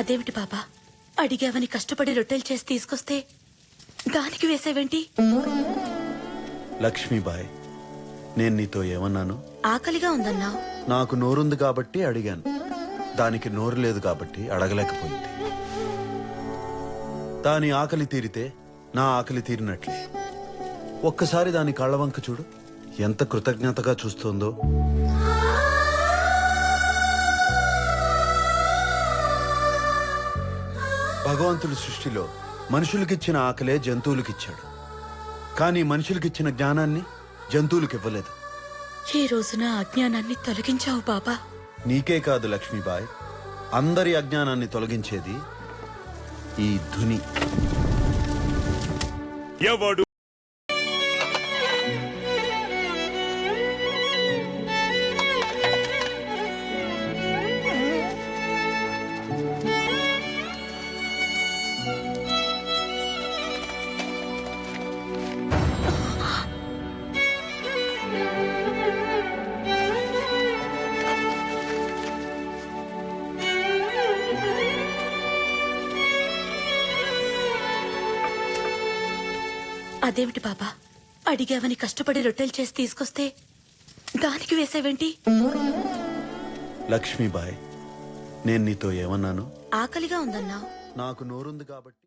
అదేమిటి బాబా, అడిగావని కష్టపడి రొట్టెలు చేసి తీసుకొస్తే దానికి వేసేవేంటి? లక్ష్మీబాయ్, నేను నీతో ఏమన్నాను? ఆకలిగా ఉందన్నావు. నాకు నోరుంది కాబట్టి అడిగాను, దానికి నోరు లేదు కాబట్టి అడగలేకపోయింది. దాని ఆకలి తీరితే నా ఆకలి తీరినట్లే. ఒక్కసారి దాని కళ్ళవంక చూడు, ఎంత కృతజ్ఞతగా చూస్తోందో. భగవంతుడి సృష్టిలో మనుషులకిచ్చిన ఆకలే జంతువులకిచ్చాడు, కానీ మనుషులకిచ్చిన జ్ఞానాన్ని జంతువులకు ఇవ్వలేదు. ఈ రోజున అజ్ఞానాన్ని తొలగించావు బాబా. నీకే కాదు లక్ష్మీబాయ్, అందరి అజ్ఞానాన్ని తొలగించేది ఈ ధుని. ఎవడు అదేమిటి బాబా, అడిగావని కష్టపడి రొట్టెలు చేసి తీసుకొస్తే దానికి వేసేవేంటి? లక్ష్మీబాయ్, నేను నీతో ఏమన్నాను? ఆకలిగా ఉందన్నావు. నాకు నోరుంది కాబట్టి